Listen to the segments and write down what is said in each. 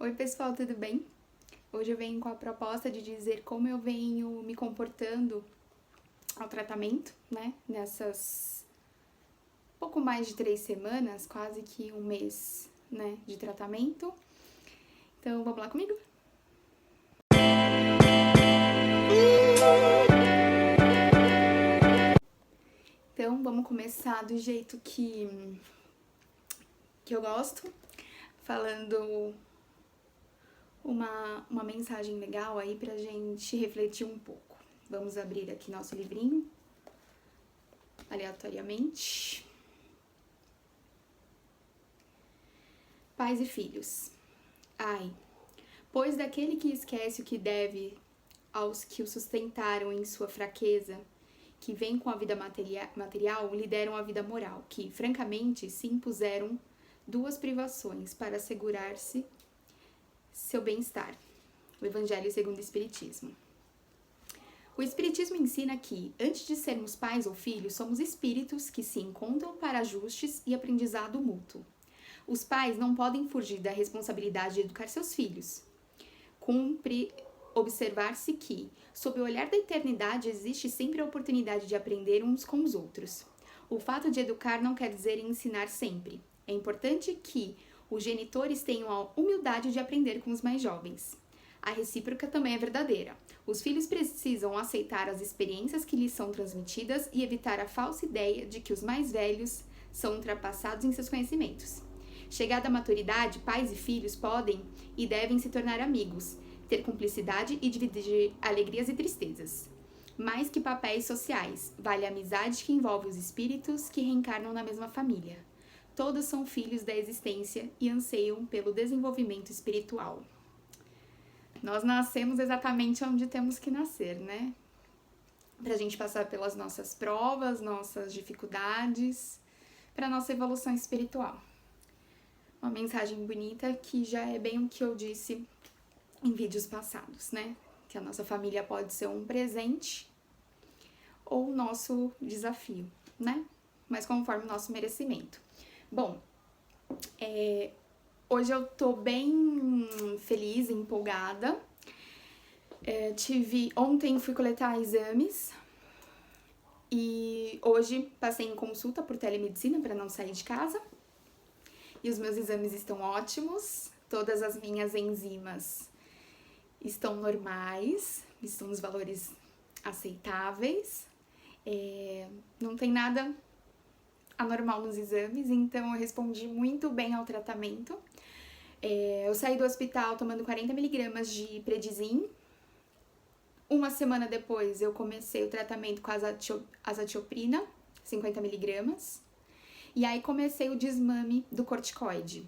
Oi pessoal, tudo bem? Hoje eu venho com a proposta de dizer como eu venho me comportando ao tratamento, né? Nessas pouco mais de 3 semanas, quase que um mês, né, de tratamento. Então vamos lá comigo? Então vamos começar do jeito que eu gosto, falando uma mensagem legal aí pra gente refletir um pouco. Vamos abrir aqui nosso livrinho, aleatoriamente. Pais e filhos. Ai, pois daquele que esquece o que deve aos que o sustentaram em sua fraqueza, que vem com a vida material, lhe deram a vida moral, que, francamente, se impuseram duas privações para assegurar-se seu bem-estar. O Evangelho segundo o Espiritismo. O Espiritismo ensina que, antes de sermos pais ou filhos, somos espíritos que se encontram para ajustes e aprendizado mútuo. Os pais não podem fugir da responsabilidade de educar seus filhos. Cumpre observar-se que, sob o olhar da eternidade, existe sempre a oportunidade de aprender uns com os outros. O fato de educar não quer dizer ensinar sempre. É importante que os genitores tenham a humildade de aprender com os mais jovens. A recíproca também é verdadeira. Os filhos precisam aceitar as experiências que lhes são transmitidas e evitar a falsa ideia de que os mais velhos são ultrapassados em seus conhecimentos. Chegada à maturidade, pais e filhos podem e devem se tornar amigos, ter cumplicidade e dividir alegrias e tristezas. Mais que papéis sociais, vale a amizade que envolve os espíritos que reencarnam na mesma família. Todos são filhos da existência e anseiam pelo desenvolvimento espiritual. Nós nascemos exatamente onde temos que nascer, né? Pra gente passar pelas nossas provas, nossas dificuldades, pra nossa evolução espiritual. Uma mensagem bonita que já é bem o que eu disse em vídeos passados, né? Que a nossa família pode ser um presente ou o nosso desafio, né? Mas conforme o nosso merecimento. Bom, hoje eu tô bem feliz, empolgada. Ontem fui coletar exames e hoje passei em consulta por telemedicina para não sair de casa. E os meus exames estão ótimos, todas as minhas enzimas estão normais, estão nos valores aceitáveis, não tem nada anormal nos exames, então eu respondi muito bem ao tratamento. Eu saí do hospital tomando 40mg de Predizin. Uma semana depois eu comecei o tratamento com azatioprina, 50mg. E aí comecei o desmame do corticoide.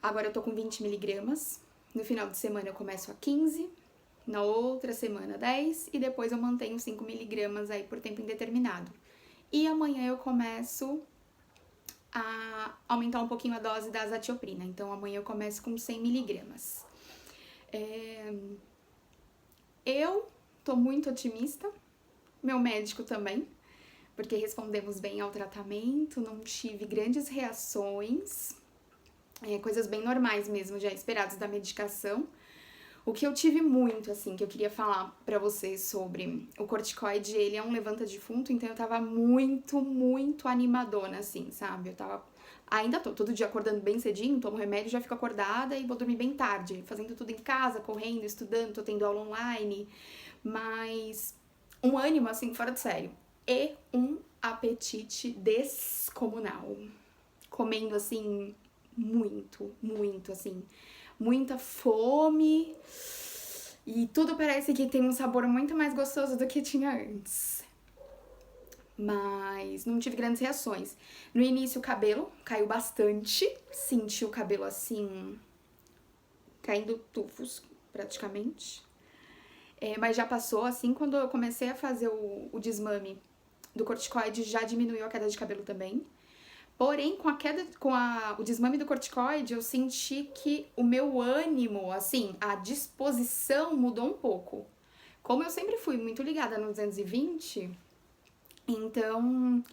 Agora eu tô com 20mg. No final de semana eu começo a 15, na outra semana 10 e depois eu mantenho 5mg aí por tempo indeterminado. E amanhã eu começo a aumentar um pouquinho a dose da azatioprina. Então amanhã eu começo com 100mg. Eu tô muito otimista, meu médico também, porque respondemos bem ao tratamento, não tive grandes reações, coisas bem normais mesmo, já esperadas da medicação. O que eu tive muito, assim, que eu queria falar pra vocês sobre o corticoide, ele é um levanta-defunto, então eu tava muito animadona, assim, sabe? Ainda tô todo dia acordando bem cedinho, tomo remédio, já fico acordada e vou dormir bem tarde, fazendo tudo em casa, correndo, estudando, tô tendo aula online, mas um ânimo, assim, fora de sério. E um apetite descomunal. Comendo, assim, muito, assim, muita fome. E tudo parece que tem um sabor muito mais gostoso do que tinha antes. Mas não tive grandes reações. No início o cabelo caiu bastante. Senti o cabelo, assim, caindo tufos, praticamente. Mas já passou, assim, quando eu comecei a fazer o desmame do corticoide, já diminuiu a queda de cabelo também. Porém, o desmame do corticoide, eu senti que o meu ânimo, assim, a disposição mudou um pouco. Como eu sempre fui muito ligada no 220, então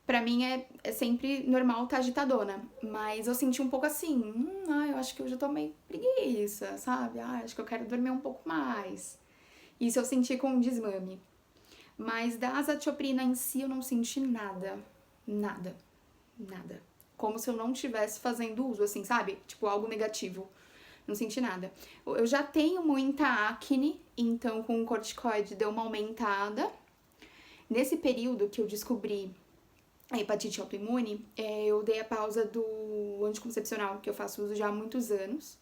pra mim é sempre normal estar agitadona. Mas eu senti um pouco assim, eu acho que eu já tô meio preguiça, sabe? Acho que eu quero dormir um pouco mais. Isso eu senti com o desmame. Mas da azathioprina em si eu não senti nada. Nada. Nada. Como se eu não estivesse fazendo uso, assim, sabe? Tipo, algo negativo. Não senti nada. Eu já tenho muita acne, então com o corticoide deu uma aumentada. Nesse período que eu descobri a hepatite autoimune, eu dei a pausa do anticoncepcional, que eu faço uso já há muitos anos.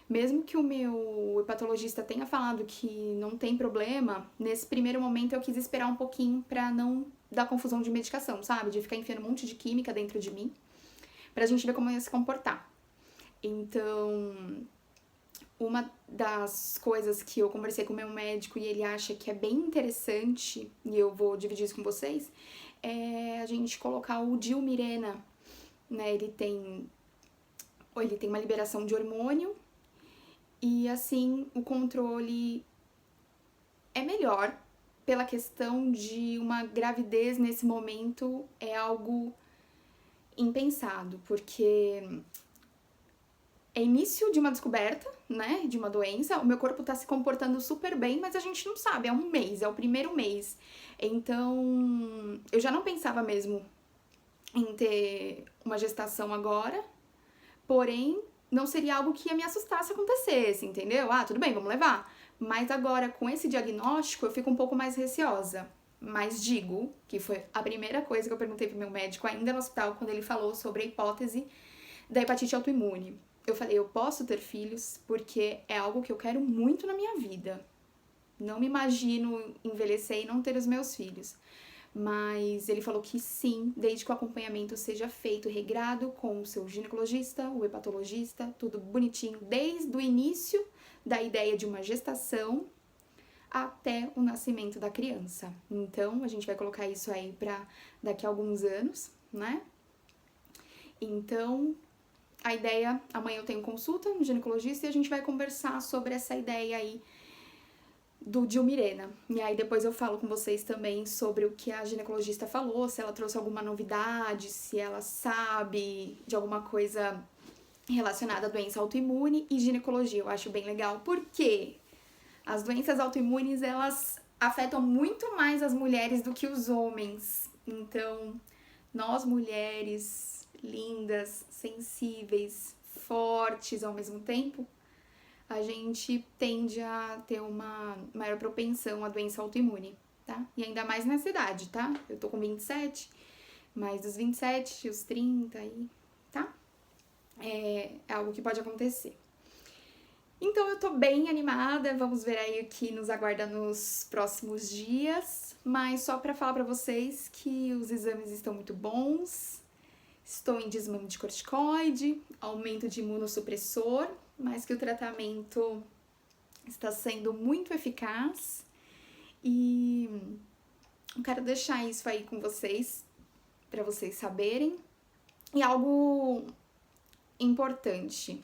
Mesmo que o meu hepatologista tenha falado que não tem problema, nesse primeiro momento eu quis esperar um pouquinho pra não dar confusão de medicação, sabe? De ficar enfiando um monte de química dentro de mim, pra gente ver como ia se comportar. Então, uma das coisas que eu conversei com o meu médico e ele acha que é bem interessante, e eu vou dividir isso com vocês, é a gente colocar o Dilmirena, né? Ele tem uma liberação de hormônio e assim o controle é melhor pela questão de uma gravidez nesse momento é algo impensado, porque é início de uma descoberta, né, de uma doença, o meu corpo tá se comportando super bem, mas a gente não sabe, é um mês, é o primeiro mês. Então, eu já não pensava mesmo em ter uma gestação agora, porém, não seria algo que ia me assustar se acontecesse, entendeu? Tudo bem, vamos levar. Mas agora, com esse diagnóstico, eu fico um pouco mais receosa. Mas digo que foi a primeira coisa que eu perguntei pro meu médico ainda no hospital, quando ele falou sobre a hipótese da hepatite autoimune. Eu falei, eu posso ter filhos porque é algo que eu quero muito na minha vida. Não me imagino envelhecer e não ter os meus filhos. Mas ele falou que sim, desde que o acompanhamento seja feito regrado com o seu ginecologista, o hepatologista, tudo bonitinho, desde o início da ideia de uma gestação até o nascimento da criança. Então, a gente vai colocar isso aí pra daqui a alguns anos, né? Então, a ideia, amanhã eu tenho consulta no ginecologista e a gente vai conversar sobre essa ideia aí do Dilmirena. E aí depois eu falo com vocês também sobre o que a ginecologista falou, se ela trouxe alguma novidade, se ela sabe de alguma coisa relacionada à doença autoimune e ginecologia. Eu acho bem legal, porque as doenças autoimunes, elas afetam muito mais as mulheres do que os homens. Então, nós mulheres lindas, sensíveis, fortes ao mesmo tempo, a gente tende a ter uma maior propensão à doença autoimune, tá? E ainda mais nessa idade, tá? Eu tô com 27, mais dos 27, os 30 aí, tá? É algo que pode acontecer. Então eu tô bem animada, vamos ver aí o que nos aguarda nos próximos dias, mas só pra falar pra vocês que os exames estão muito bons, estou em desmame de corticoide, aumento de imunossupressor, mas que o tratamento está sendo muito eficaz e eu quero deixar isso aí com vocês, para vocês saberem. E algo importante,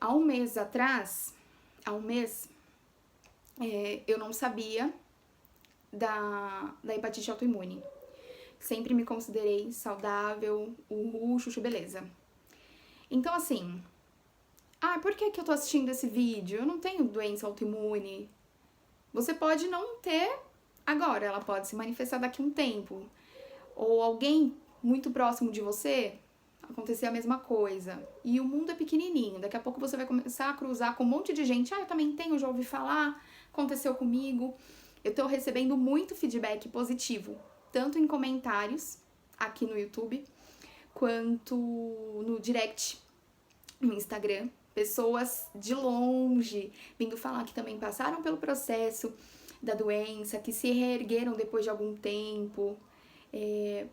há um mês atrás, eu não sabia da hepatite autoimune. Sempre me considerei saudável, chuchu, beleza. Então, assim, por que eu tô assistindo esse vídeo? Eu não tenho doença autoimune. Você pode não ter agora, ela pode se manifestar daqui a um tempo. Ou alguém muito próximo de você, acontecer a mesma coisa. E o mundo é pequenininho, daqui a pouco você vai começar a cruzar com um monte de gente. Eu também tenho, já ouvi falar, aconteceu comigo. Eu tô recebendo muito feedback positivo, tanto em comentários aqui no YouTube, quanto no direct no Instagram, pessoas de longe vindo falar que também passaram pelo processo da doença, que se reergueram depois de algum tempo.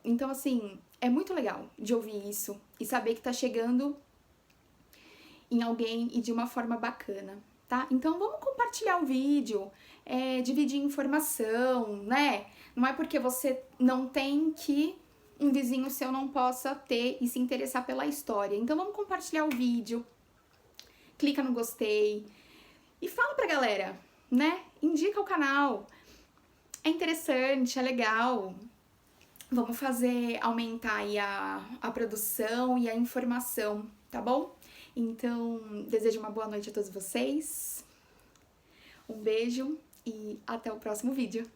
Então, assim, é muito legal de ouvir isso e saber que tá chegando em alguém e de uma forma bacana, tá? Então, vamos compartilhar o vídeo, dividir informação, né? Não é porque você não tem que um vizinho seu não possa ter e se interessar pela história. Então vamos compartilhar o vídeo, clica no gostei e fala pra galera, né? Indica o canal, é interessante, é legal. Vamos fazer aumentar aí a produção e a informação, tá bom? Então, desejo uma boa noite a todos vocês. Um beijo e até o próximo vídeo.